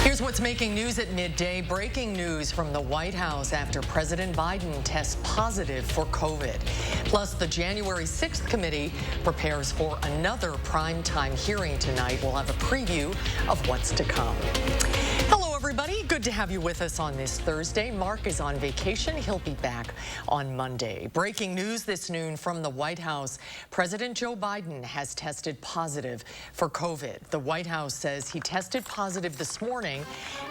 Here's what's making news at midday. Breaking news from the White House after President Biden tests positive for COVID. Plus, the January 6th committee prepares for another primetime hearing tonight. We'll have a preview of what's to come. Hello, everybody. Good to have you with us on this Thursday. Mark is on vacation. He'll be back on Monday. Breaking news this noon from the White House. President Joe Biden has tested positive for COVID. The White House says he tested positive this morning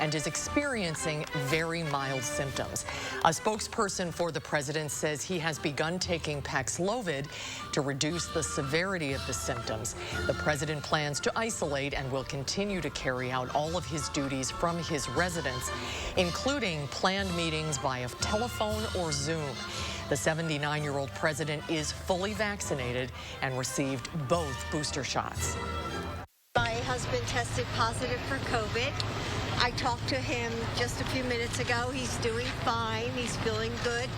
and is experiencing very mild symptoms. A spokesperson for the president says he has begun taking Paxlovid to reduce the severity of the symptoms. The president plans to isolate and will continue to carry out all of his duties from his residence, including planned meetings via telephone or Zoom. The 79-year-old president is fully vaccinated and received both booster shots. My husband tested positive for COVID. I talked to him just a few minutes ago. He's doing fine. He's feeling good.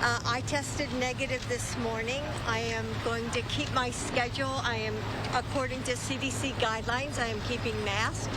I tested negative this morning. I am going to keep my schedule. According to CDC guidelines, I am keeping masks.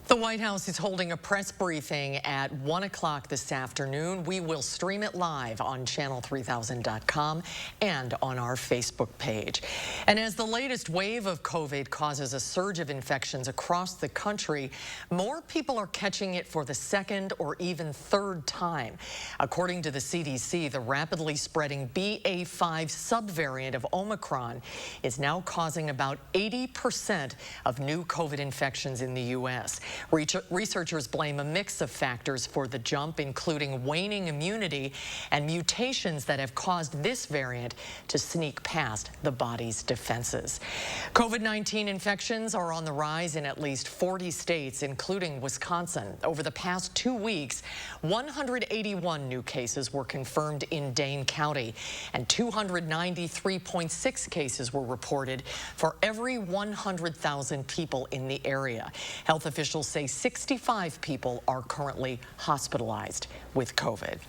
The White House is holding a press briefing at 1 o'clock this afternoon. We will stream it live on channel3000.com and on our Facebook page. And as the latest wave of COVID causes a surge of infections across the country, more people are catching it for the second or even third time. According to the CDC, the rapidly spreading BA.5 subvariant of Omicron is now causing about 80% of new COVID infections in the U.S. Researchers blame a mix of factors for the jump, including waning immunity and mutations that have caused this variant to sneak past the body's defenses. COVID-19 infections are on the rise in at least 40 states, including Wisconsin. Over the past 2 weeks, 181 new cases were confirmed in Dane County, and 293.6 cases were reported for every 100,000 people in the area. Health officials say 65 people are currently hospitalized with COVID.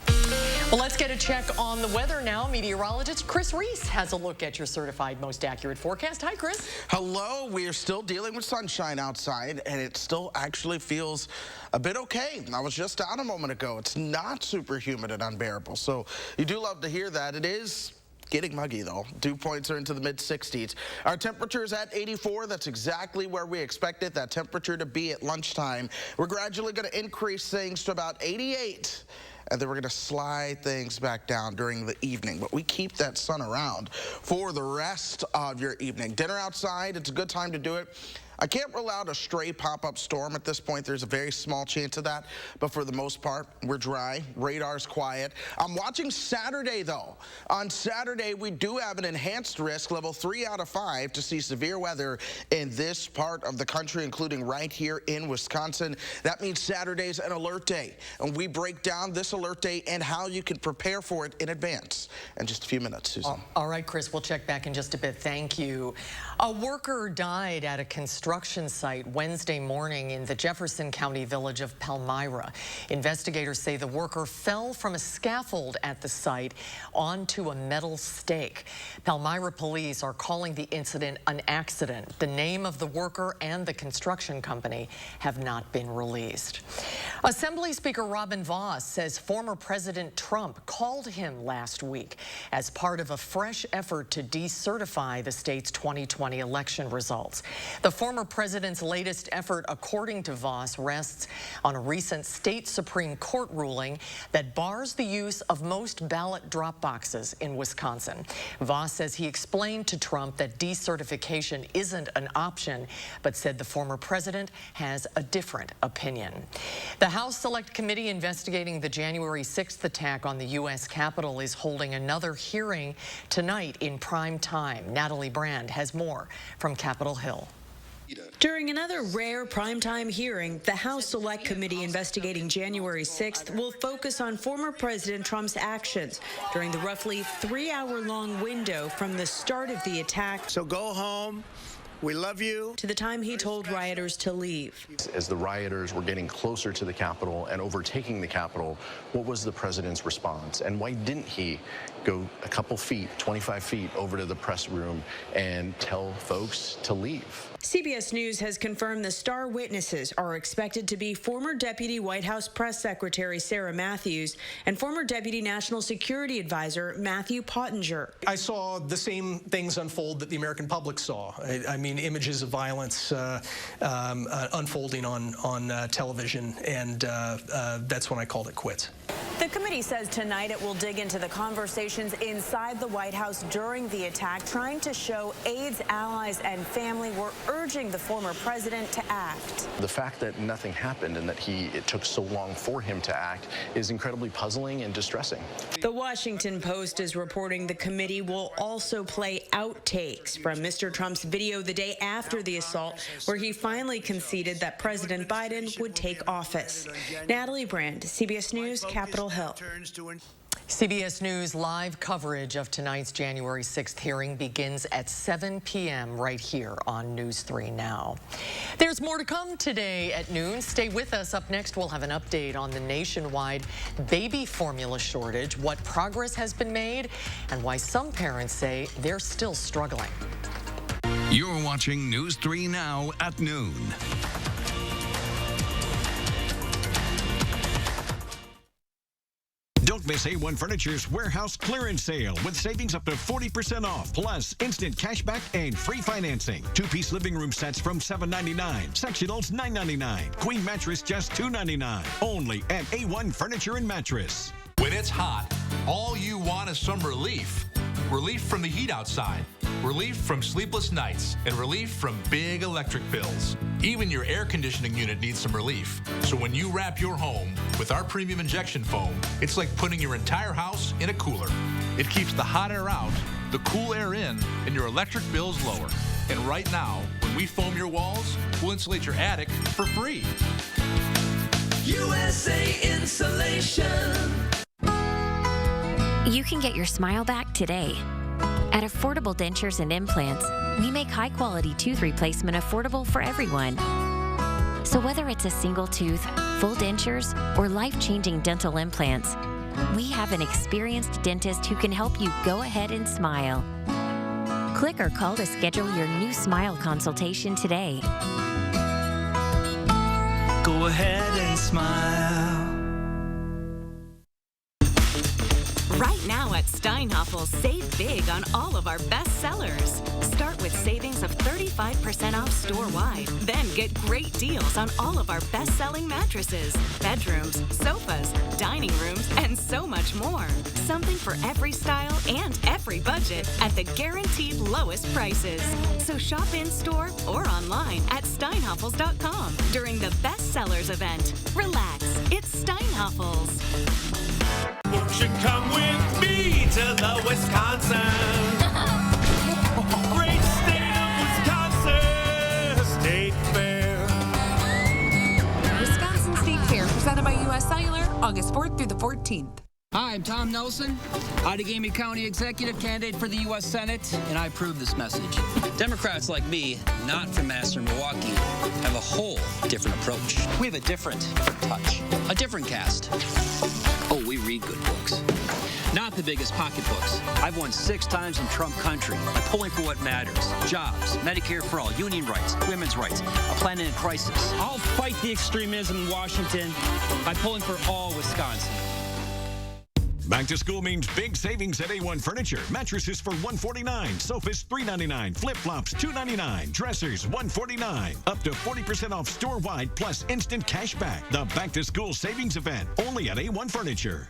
Well, let's get a check on the weather now. Meteorologist Chris Reese has a look at your certified most accurate forecast. Hi, Chris. Hello. We are still dealing with sunshine outside, and it still actually feels a bit okay. I was just out a moment ago. It's not super humid and unbearable, so you do love to hear that. It is getting muggy, though. Dew points are into the mid-60s. Our temperature is at 84. That's exactly where we expected that temperature to be at lunchtime. We're gradually going to increase things to about 88. And then we're going to slide things back down during the evening. But we keep that sun around for the rest of your evening. Dinner outside, it's a good time to do it. I can't rule out a stray pop-up storm at this point. There's a very small chance of that. But for the most part, we're dry. Radar's quiet. I'm watching Saturday, though. On Saturday, we do have an enhanced risk, level 3 out of 5, to see severe weather in this part of the country, including right here in Wisconsin. That means Saturday's an alert day. And we break down this alert day and how you can prepare for it in advance in just a few minutes, Susan. All right, Chris, we'll check back in just a bit. Thank you. A worker died at a construction site Wednesday morning in the Jefferson County village of Palmyra. Investigators say the worker fell from a scaffold at the site onto a metal stake. Palmyra police are calling the incident an accident. The name of the worker and the construction company have not been released. Assembly Speaker Robin Vos says former President Trump called him last week as part of a fresh effort to decertify the state's 2020 election results. The former president's latest effort, according to Vos, rests on a recent state Supreme Court ruling that bars the use of most ballot drop boxes in Wisconsin. Vos says he explained to Trump that decertification isn't an option, but said the former president has a different opinion. The House Select Committee investigating the January 6th attack on the U.S. Capitol is holding another hearing tonight in prime time. Natalie Brand has more from Capitol Hill. During another rare primetime hearing, the House Select Committee investigating January 6th will focus on former President Trump's actions during the roughly 3-hour-long window from the start of the attack. So go home. We love you. To the time he told rioters to leave. As the rioters were getting closer to the Capitol and overtaking the Capitol, what was the president's response? And why didn't he go a couple feet, 25 feet, over to the press room and tell folks to leave? CBS News has confirmed the star witnesses are expected to be former Deputy White House Press Secretary Sarah Matthews and former Deputy National Security Advisor Matthew Pottinger. I saw the same things unfold that the American public saw. I mean, images of violence unfolding on television, and that's when I called it quits. The committee says tonight it will dig into the conversations inside the White House during the attack, trying to show aides, allies, and family were urging the former president to act. The fact that nothing happened and that it took so long for him to act is incredibly puzzling and distressing. The Washington Post is reporting the committee will also play outtakes from Mr. Trump's video the day after the assault, where he finally conceded that President Biden would take office. Natalie Brand, CBS News, Capitol Hill. CBS News live coverage of tonight's January 6th hearing begins at 7 p.m. right here on News 3 Now. There's more to come today at noon. Stay with us. Up next, we'll have an update on the nationwide baby formula shortage, what progress has been made, and why some parents say they're still struggling. You're watching News 3 Now at noon. Don't miss A1 Furniture's warehouse clearance sale with savings up to 40% off, plus instant cashback and free financing. Two-piece living room sets from $7.99, sectionals $9.99, queen mattress just $2.99. Only at A1 Furniture and Mattress. When it's hot, all you want is some relief. Relief from the heat outside, relief from sleepless nights, and relief from big electric bills. Even your air conditioning unit needs some relief. So when you wrap your home with our premium injection foam, it's like putting your entire house in a cooler. It keeps the hot air out, the cool air in, and your electric bills lower. And right now, when we foam your walls, we'll insulate your attic for free. USA Insulation. You can get your smile back today. At Affordable Dentures and Implants, we make high-quality tooth replacement affordable for everyone. So whether it's a single tooth, full dentures, or life-changing dental implants, we have an experienced dentist who can help you go ahead and smile. Click or call to schedule your new smile consultation today. Go ahead and smile. Right now at Steinhafels, save big on all of our best sellers. Start with savings of 35% off store-wide. Then get great deals on all of our best-selling mattresses, bedrooms, sofas, dining rooms, and so much more. Something for every style and every budget at the guaranteed lowest prices. So shop in-store or online at steinhafels.com during the Best Sellers event. Relax, it's Steinhafels. Won't you come with me to the Wisconsin? Great state of Wisconsin State Fair. Wisconsin State Fair, presented by U.S. Cellular, August 4th through the 14th. Hi, I'm Tom Nelson, Outagamie County Executive Candidate for the U.S. Senate, and I approve this message. Democrats like me, not from Madison, Milwaukee, have a whole different approach. We have a different touch, a different cast. Oh, we read good books. Not the biggest pocketbooks. I've won 6 times in Trump country by pulling for what matters. Jobs, Medicare for all, union rights, women's rights, a planet in crisis. I'll fight the extremism in Washington by pulling for all Wisconsin. Back to school means big savings at A1 Furniture. Mattresses for $149, sofas $399, flip-flops $299, dressers $149. Up to 40% off store-wide plus instant cash back. The Back to School Savings Event, only at A1 Furniture.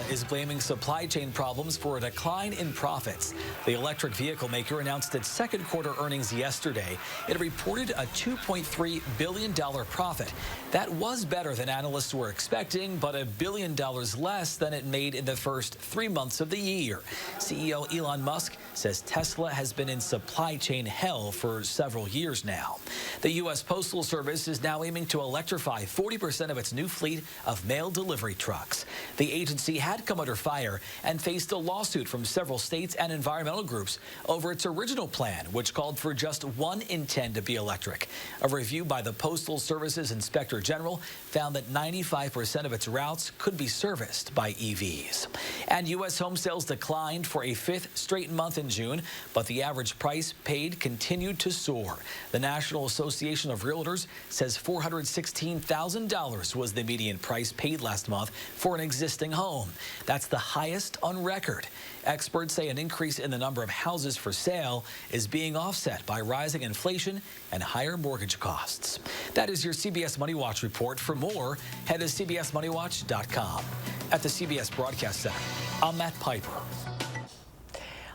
Is blaming supply chain problems for a decline in profits. The electric vehicle maker announced its second quarter earnings yesterday. It reported a $2.3 billion profit. That was better than analysts were expecting, but $1 billion less than it made in the first 3 months of the year. CEO Elon Musk says Tesla has been in supply chain hell for several years now. The U.S. Postal Service is now aiming to electrify 40% of its new fleet of mail delivery trucks. The agency had come under fire and faced a lawsuit from several states and environmental groups over its original plan, which called for just 1 in 10 to be electric. A review by the Postal Service's Inspector General found that 95% of its routes could be serviced by EVs. And U.S. home sales declined for a 5th straight month in June, but the average price paid continued to soar. The National Association of Realtors says $416,000 was the median price paid last month for an existing home. That's the highest on record. Experts say an increase in the number of houses for sale is being offset by rising inflation and higher mortgage costs. That is your CBS Money Watch report. For more, head to cbsmoneywatch.com. At the CBS Broadcast Center, I'm Matt Piper.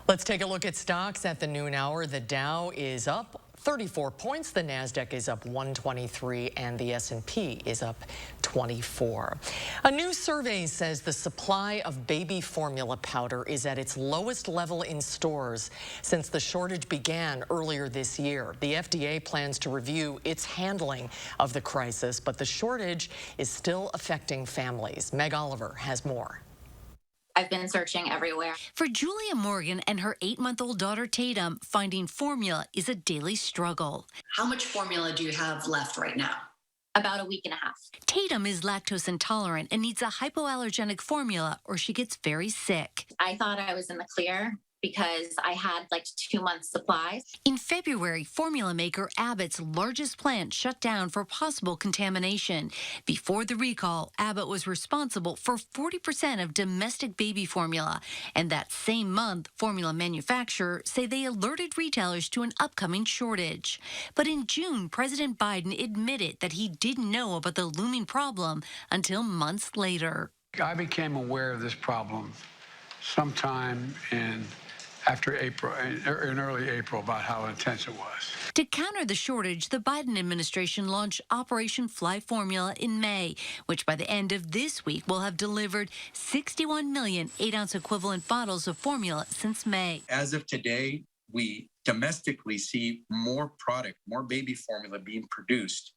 Let's take a look at stocks at the noon hour. The Dow is up 34 points, the Nasdaq is up 123, and the S&P is up 24. A new survey says the supply of baby formula powder is at its lowest level in stores since the shortage began earlier this year. The FDA plans to review its handling of the crisis, but the shortage is still affecting families. Meg Oliver has more. I've been searching everywhere. For Julia Morgan and her 8-month-old daughter Tatum, finding formula is a daily struggle. How much formula do you have left right now? About a week and a half. Tatum is lactose intolerant and needs a hypoallergenic formula or she gets very sick. I thought I was in the clear because I had like 2 months supplies. In February, formula maker Abbott's largest plant shut down for possible contamination. Before the recall, Abbott was responsible for 40% of domestic baby formula. And that same month, formula manufacturers say they alerted retailers to an upcoming shortage. But in June, President Biden admitted that he didn't know about the looming problem until months later. I became aware of this problem sometime after April, in early April, about how intense it was. To counter the shortage, the Biden administration launched Operation Fly Formula in May, which by the end of this week will have delivered 61 million 8-ounce equivalent bottles of formula since May. As of today, we domestically see more product, more baby formula being produced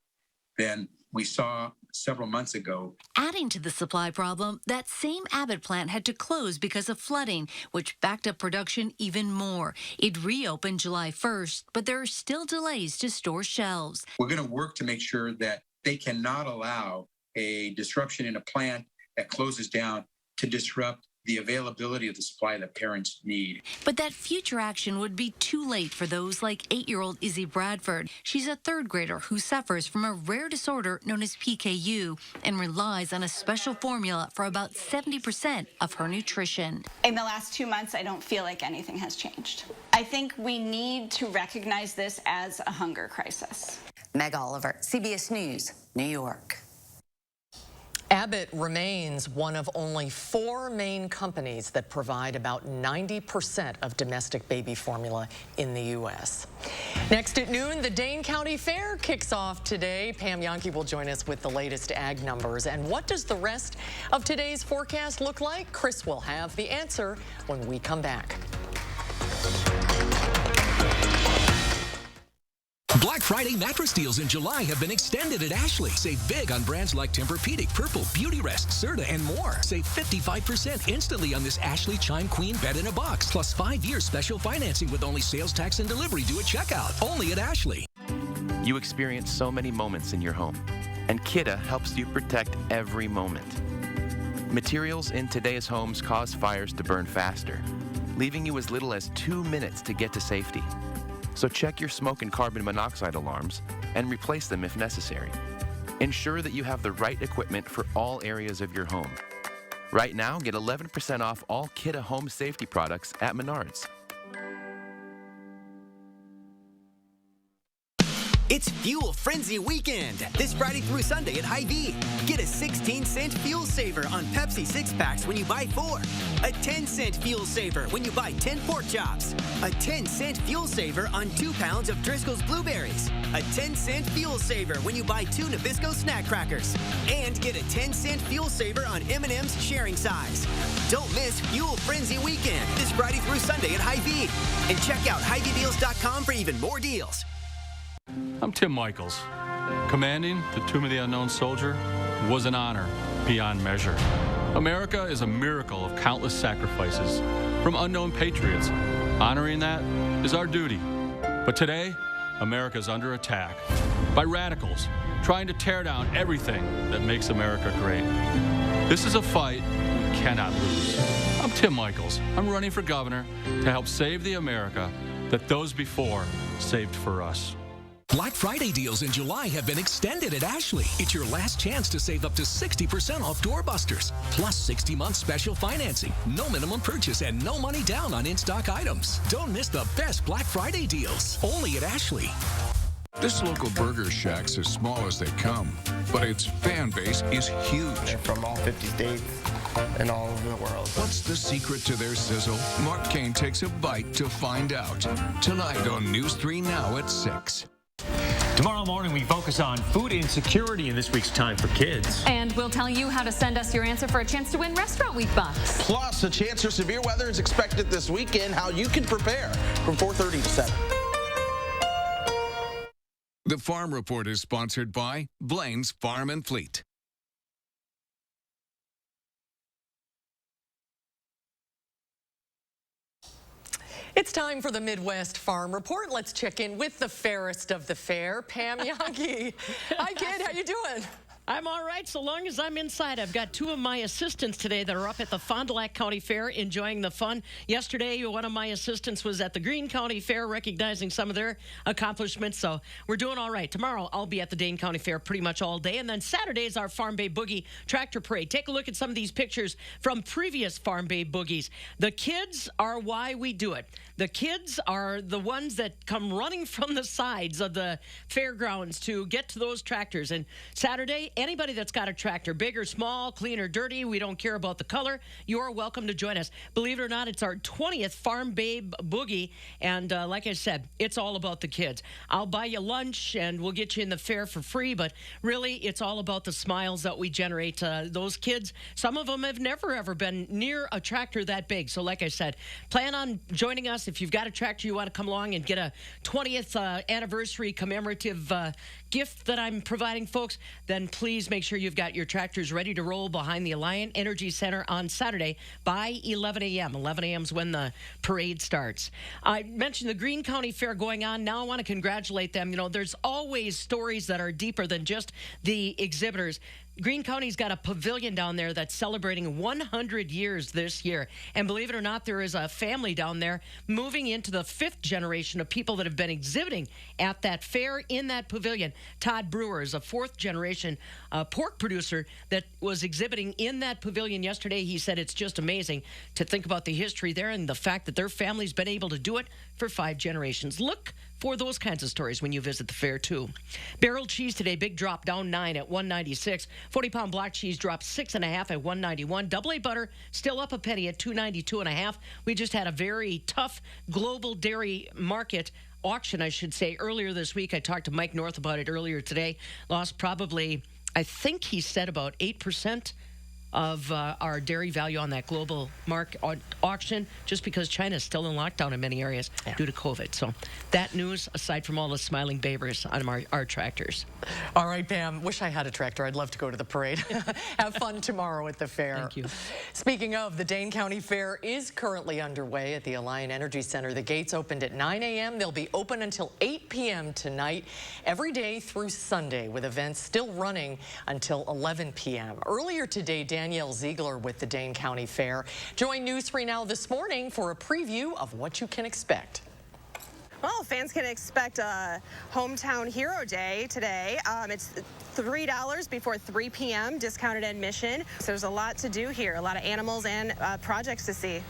than we saw several months ago. Adding to the supply problem, that same Abbott plant had to close because of flooding, which backed up production even more. It reopened July 1st, but there are still delays to store shelves. We're going to work to make sure that they cannot allow a disruption in a plant that closes down to disrupt the availability of the supply that parents need. But that future action would be too late for those like 8-year-old Izzy Bradford. She's a 3rd grader who suffers from a rare disorder known as PKU and relies on a special formula for about 70% of her nutrition. In the last 2 months, I don't feel like anything has changed. I think we need to recognize this as a hunger crisis. Meg Oliver, CBS News, New York. Abbott remains one of only 4 main companies that provide about 90% of domestic baby formula in the U.S. Next at noon, the Dane County Fair kicks off today. Pam Yonke will join us with the latest ag numbers. And what does the rest of today's forecast look like? Chris will have the answer when we come back. Black Friday mattress deals in July have been extended at Ashley. Save big on brands like Tempur-Pedic, Purple, Beautyrest, Serta, and more. Save 55% instantly on this Ashley Chime Queen bed in a box. Plus 5 years special financing with only sales tax and delivery due at checkout. Only at Ashley. You experience so many moments in your home, and Kidde helps you protect every moment. Materials in today's homes cause fires to burn faster, leaving you as little as 2 minutes to get to safety. So check your smoke and carbon monoxide alarms and replace them if necessary. Ensure that you have the right equipment for all areas of your home. Right now, get 11% off all Kidde home safety products at Menards. It's Fuel Frenzy Weekend, this Friday through Sunday at Hy-Vee. Get a 16-cent fuel saver on Pepsi 6-packs when you buy 4. A 10-cent fuel saver when you buy 10 pork chops. A 10-cent fuel saver on 2 pounds of Driscoll's Blueberries. A 10-cent fuel saver when you buy 2 Nabisco snack crackers. And get a 10-cent fuel saver on M&M's sharing size. Don't miss Fuel Frenzy Weekend, this Friday through Sunday at Hy-Vee. And check out HyVeeDeals.com for even more deals. I'm Tim Michaels. Commanding the Tomb of the Unknown Soldier was an honor beyond measure. America is a miracle of countless sacrifices from unknown patriots. Honoring that is our duty. But today, America is under attack by radicals trying to tear down everything that makes America great. This is a fight we cannot lose. I'm Tim Michaels. I'm running for governor to help save the America that those before saved for us. Black Friday deals in July have been extended at Ashley. It's your last chance to save up to 60% off doorbusters, plus 60-month special financing, no minimum purchase, and no money down on in-stock items. Don't miss the best Black Friday deals, only at Ashley. This local burger shack's as small as they come, but its fan base is huge. They're from all 50 states and all over the world. What's the secret to their sizzle? Mark Kane takes a bite to find out. Tonight on News 3 Now at 6. Tomorrow morning, we focus on food insecurity in this week's Time for Kids. And we'll tell you how to send us your answer for a chance to win Restaurant Week bucks. Plus, a chance for severe weather is expected this weekend, how you can prepare from 4:30 to 7. The Farm Report is sponsored by Blaine's Farm and Fleet. It's time for the Midwest Farm Report. Let's check in with the fairest of the fair, Pam Yagi. Hi, kid. How you doing? I'm all right so long as I'm inside. I've got two of my assistants today that are up at the Fond du Lac County Fair enjoying the fun. Yesterday, one of my assistants was at the Greene County Fair recognizing some of their accomplishments, so we're doing all right. Tomorrow, I'll be at the Dane County Fair pretty much all day, and then Saturday is our Farm Bay Boogie Tractor Parade. Take a look at some of these pictures from previous Farm Bay Boogies. The kids are why we do it. The kids are the ones that come running from the sides of the fairgrounds to get to those tractors. And Saturday, anybody that's got a tractor, big or small, clean or dirty, we don't care about the color, you're welcome to join us. Believe it or not, it's our 20th Farm Babe Boogie, and like I said, it's all about the kids. I'll buy you lunch, and we'll get you in the fair for free, but really, it's all about the smiles that we generate. Those kids, some of them have never, ever been near a tractor that big, so like I said, plan on joining us. If you've got a tractor, you want to come along and get a 20th anniversary commemorative gift that I'm providing, folks, then please make sure you've got your tractors ready to roll behind the Alliant Energy Center on Saturday by 11 a.m. 11 a.m. is when the parade starts. I mentioned the Greene County Fair going on. Now I want to congratulate them. You know, there's always stories that are deeper than just the exhibitors. Greene County's got a pavilion down there that's celebrating 100 years this year. And believe it or not, there is a family down there moving into the 5th generation of people that have been exhibiting at that fair in that pavilion. Todd Brewer is a 4th generation pork producer that was exhibiting in that pavilion yesterday. He said it's just amazing to think about the history there and the fact that their family's been able to do it for 5 generations. Look for those kinds of stories when you visit the fair, too. Barrel cheese today, big drop, down 9 at $1.96. 40-pound block cheese dropped 6.5 at $1.91. Double A butter still up a penny at $2.92.5. We just had a very tough global dairy market auction, I should say, earlier this week. I talked to Mike North about it earlier today. Lost probably, I think he said about 8% of our dairy value on that global auction, just because China is still in lockdown in many areas due to COVID. So that news, aside from all the smiling babers on our tractors. All right, Pam, wish I had a tractor. I'd love to go to the parade. Have fun tomorrow at the fair. Thank you. Speaking of, the Dane County Fair is currently underway at the Alliant Energy Center. The gates opened at 9 a.m. They'll be open until 8 p.m. tonight, every day through Sunday, with events still running until 11 p.m. Earlier today, Danielle Ziegler with the Dane County Fair joined News 3 Now this morning for a preview of what you can expect. Well, fans can expect a Hometown Hero Day today. It's $3 before 3 p.m. discounted admission. So there's a lot to do here, a lot of animals and projects to see.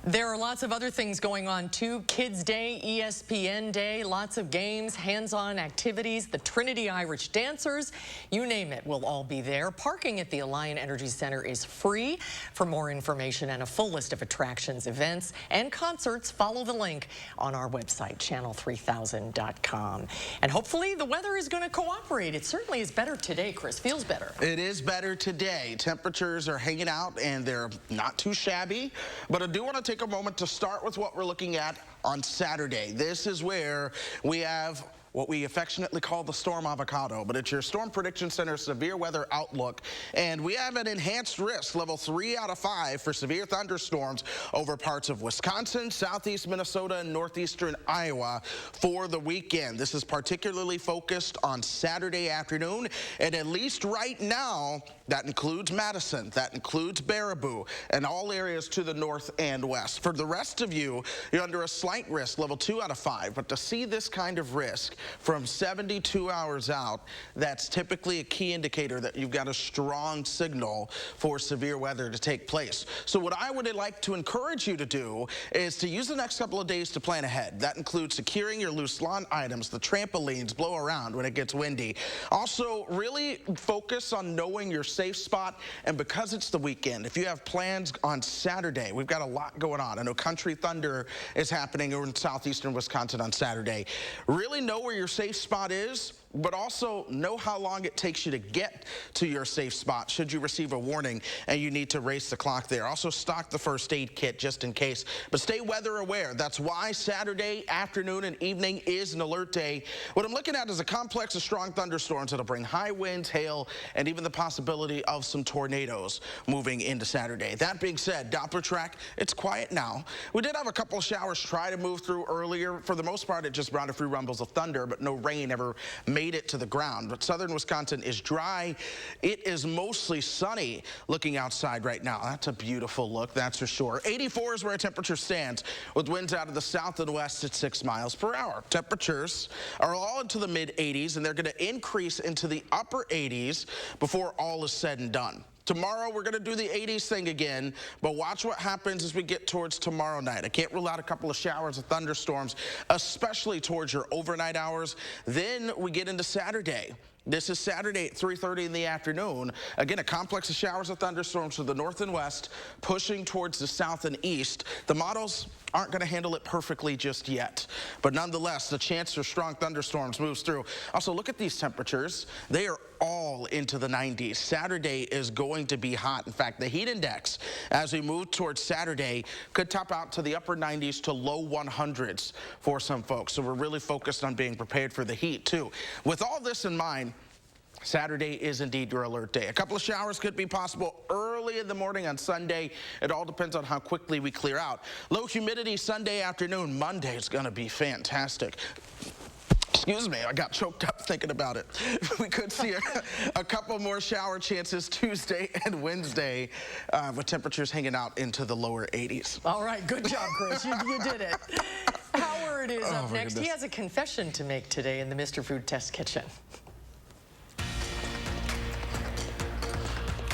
There are lots of other things going on too. Kids Day, ESPN Day, lots of games, hands-on activities, the Trinity Irish Dancers, you name it, will all be there. Parking at the Alliant Energy Center is free. For more information and a full list of attractions, events, and concerts, follow the link on our website, channel3000.com. And hopefully the weather is going to cooperate. It certainly is better today, Chris. Feels better. It is better today. Temperatures are hanging out and they're not too shabby, but I do want to take a moment to start with what we're looking at on Saturday. This is where we have what we affectionately call the storm avocado, but it's your Storm Prediction Center severe weather outlook. And we have an enhanced risk, level 3 out of 5, for severe thunderstorms over parts of Wisconsin, southeast Minnesota, and northeastern Iowa for the weekend. This is particularly focused on Saturday afternoon, and at least right now, that includes Madison, that includes Baraboo, and all areas to the north and west. For the rest of you, you're under a slight risk, level 2 out of 5, but to see this kind of risk from 72 hours out, that's typically a key indicator that you've got a strong signal for severe weather to take place. So what I would like to encourage you to do is to use the next couple of days to plan ahead. That includes securing your loose lawn items, the trampolines blow around when it gets windy. Also, really focus on knowing your safe spot, and because it's the weekend, if you have plans on Saturday, we've got a lot going on. I know Country Thunder is happening over in southeastern Wisconsin on Saturday. Really know where your safe spot is, but also know how long it takes you to get to your safe spot should you receive a warning and you need to race the clock there. Also stock the first aid kit just in case, but stay weather aware. That's why Saturday afternoon and evening is an alert day. What I'm looking at is a complex of strong thunderstorms that'll bring high winds, hail, and even the possibility of some tornadoes moving into Saturday. That being said, Doppler track, it's quiet now. We did have a couple of showers try to move through earlier. For the most part, it just brought a few rumbles of thunder, but no rain ever made it to the ground. But southern Wisconsin is dry. It is mostly sunny looking outside right now. That's a beautiful look, that's for sure. 84 is where our temperature stands, with winds out of the south and west at 6 miles per hour. Temperatures are all into the mid 80s, and they're going to increase into the upper 80s before all is said and done. Tomorrow, we're going to do the 80s thing again, but watch what happens as we get towards tomorrow night. I can't rule out a couple of showers of thunderstorms, especially towards your overnight hours. Then we get into Saturday. This is Saturday at 3:30 in the afternoon. Again, a complex of showers of thunderstorms to the north and west, pushing towards the south and east. The models aren't going to handle it perfectly just yet, but nonetheless, the chance for strong thunderstorms moves through. Also, look at these temperatures. They are all into the 90s. Saturday is going to be hot. In fact, the heat index, as we move towards Saturday, could top out to the upper 90s to low 100s for some folks. So we're really focused on being prepared for the heat, too. With all this in mind, Saturday is indeed your alert day. A couple of showers could be possible early in the morning on Sunday. It all depends on how quickly we clear out. Low humidity Sunday afternoon. Monday is going to be fantastic. Excuse me, I got choked up thinking about it. We could see a couple more shower chances Tuesday and Wednesday with temperatures hanging out into the lower 80s. All right, good job, Chris. You did it. Howard is up next. Goodness. He has a confession to make today in the Mr. Food Test Kitchen.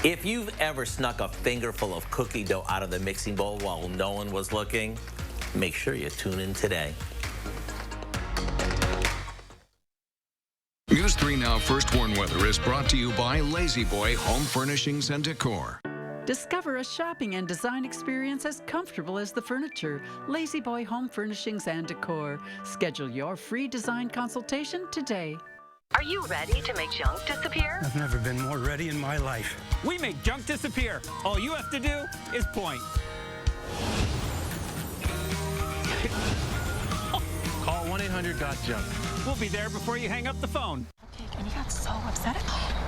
If you've ever snuck a fingerful of cookie dough out of the mixing bowl while no one was looking, make sure you tune in today. News 3 Now First Warn Weather is brought to you by Lazy Boy Home Furnishings and Decor. Discover a shopping and design experience as comfortable as the furniture. Lazy Boy Home Furnishings and Decor. Schedule your free design consultation today. Are you ready to make junk disappear? I've never been more ready in my life. We make junk disappear. All you have to do is point. Call 1-800-GOT-JUNK. We'll be there before you hang up the phone. Okay, and he got so upset.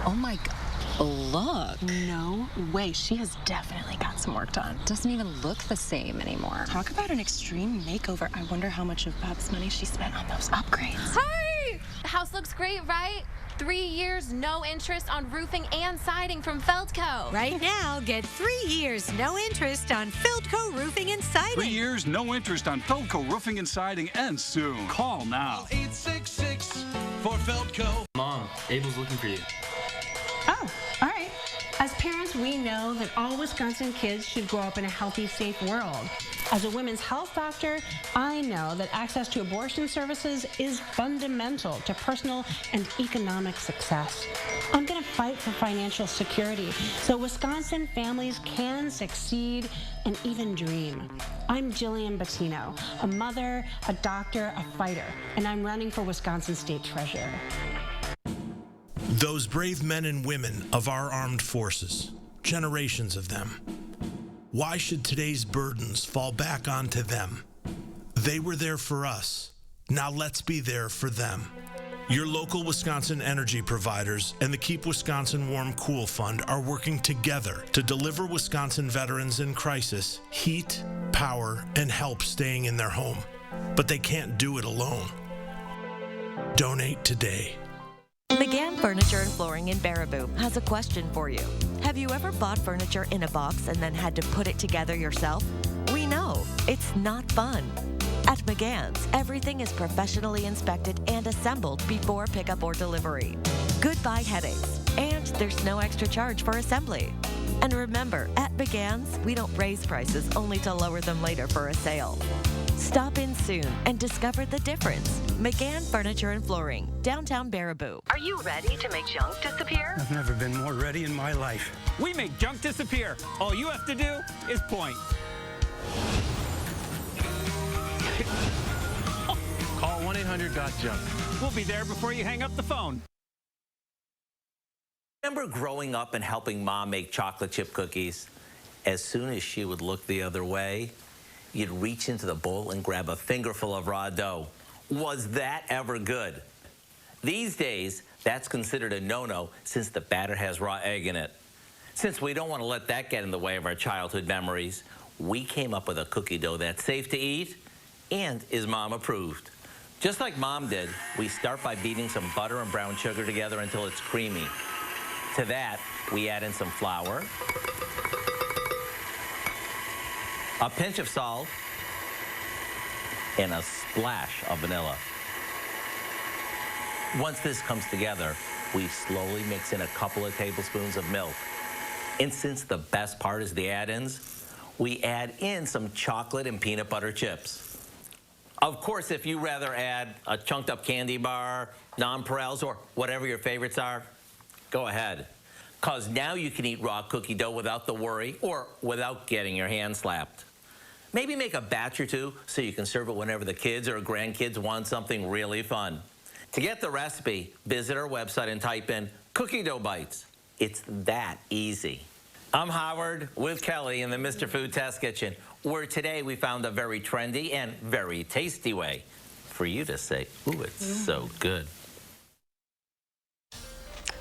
Oh my God. Look. No way. She has definitely got some work done. Doesn't even look the same anymore. Talk about an extreme makeover. I wonder how much of Bob's money she spent on those upgrades. Hey! The house looks great, right? 3 years, no interest on roofing and siding from Feldco. Right now, get 3 years, no interest on Feldco Roofing and Siding. 3 years, no interest on Feldco Roofing and Siding, and soon. Call now. 866 for Feldco. Mom, Abel's looking for you. Oh, all right. As parents, we know that all Wisconsin kids should grow up in a healthy, safe world. As a women's health doctor, I know that access to abortion services is fundamental to personal and economic success. I'm going to fight for financial security so Wisconsin families can succeed and even dream. I'm Jillian Bettino, a mother, a doctor, a fighter, and I'm running for Wisconsin State Treasurer. Those brave men and women of our armed forces, generations of them. Why should today's burdens fall back onto them? They were there for us. Now let's be there for them. Your local Wisconsin energy providers and the Keep Wisconsin Warm Cool Fund are working together to deliver Wisconsin veterans in crisis heat, power, and help staying in their home. But they can't do it alone. Donate today. McGann Furniture and Flooring in Baraboo has a question for you. Have you ever bought furniture in a box and then had to put it together yourself? We know it's not fun. At McGann's, everything is professionally inspected and assembled before pickup or delivery. Goodbye headaches, and there's no extra charge for assembly. And remember, at McGann's, we don't raise prices only to lower them later for a sale. Stop in soon and discover the difference. McGann Furniture and Flooring, downtown Baraboo. Are you ready to make junk disappear? I've never been more ready in my life. We make junk disappear. All you have to do is point. Call 1-800-GOT-JUNK. We'll be there before you hang up the phone. Remember growing up and helping Mom make chocolate chip cookies? As soon as she would look the other way, you'd reach into the bowl and grab a fingerful of raw dough. Was that ever good? These days, that's considered a no-no since the batter has raw egg in it. Since we don't want to let that get in the way of our childhood memories, we came up with a cookie dough that's safe to eat and is Mom approved. Just like Mom did, we start by beating some butter and brown sugar together until it's creamy. To that, we add in some flour, a pinch of salt, and a splash of vanilla. Once this comes together, we slowly mix in a couple of tablespoons of milk. And since the best part is the add-ins, we add in some chocolate and peanut butter chips. Of course, if you rather add a chunked up candy bar, nonpareils, or whatever your favorites are, go ahead. Because now you can eat raw cookie dough without the worry or without getting your hand slapped. Maybe make a batch or two so you can serve it whenever the kids or grandkids want something really fun. To get the recipe, visit our website and type in cookie dough bites. It's that easy. I'm Howard with Kelly in the Mr. Food Test Kitchen, where today we found a very trendy and very tasty way for you to say, ooh, it's so good.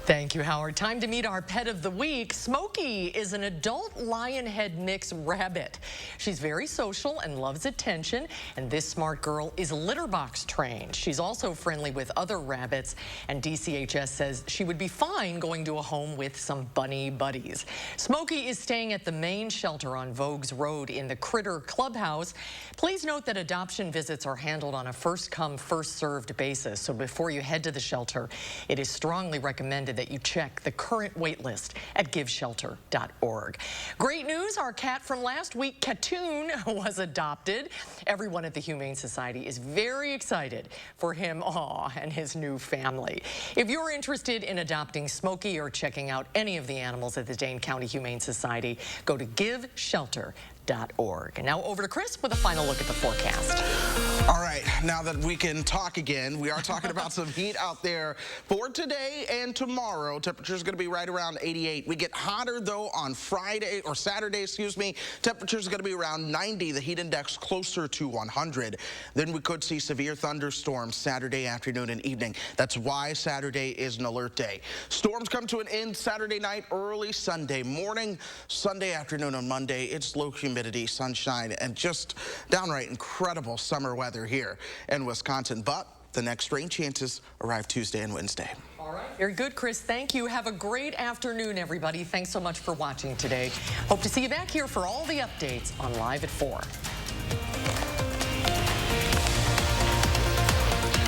Thank you, Howard. Time to meet our pet of the week. Smokey is an adult lionhead mix rabbit. She's very social and loves attention, and this smart girl is litter box trained. She's also friendly with other rabbits, and DCHS says she would be fine going to a home with some bunny buddies. Smokey is staying at the main shelter on Vogues Road in the Critter Clubhouse. Please note that adoption visits are handled on a first-come, first-served basis, so before you head to the shelter, it is strongly recommended that you check the current wait list at giveshelter.org. Great news, our cat from last week, Katoon, was adopted. Everyone at the Humane Society is very excited for him and his new family. If you're interested in adopting Smokey or checking out any of the animals at the Dane County Humane Society, go to giveshelter.org. And now over to Chris with a final look at the forecast. All right, now that we can talk again, we are talking about some heat out there for today and tomorrow. Temperature's going to be right around 88. We get hotter, though, on Friday or Saturday, excuse me. Temperature's going to be around 90. The heat index closer to 100. Then we could see severe thunderstorms Saturday afternoon and evening. That's why Saturday is an alert day. Storms come to an end Saturday night, early Sunday morning. Sunday afternoon on Monday, it's low humidity, sunshine, and just downright incredible summer weather here in Wisconsin. But the next rain chances arrive Tuesday and Wednesday. All right, very good, Chris. Thank you. Have a great afternoon, everybody. Thanks so much for watching today. Hope to see you back here for all the updates on Live at 4.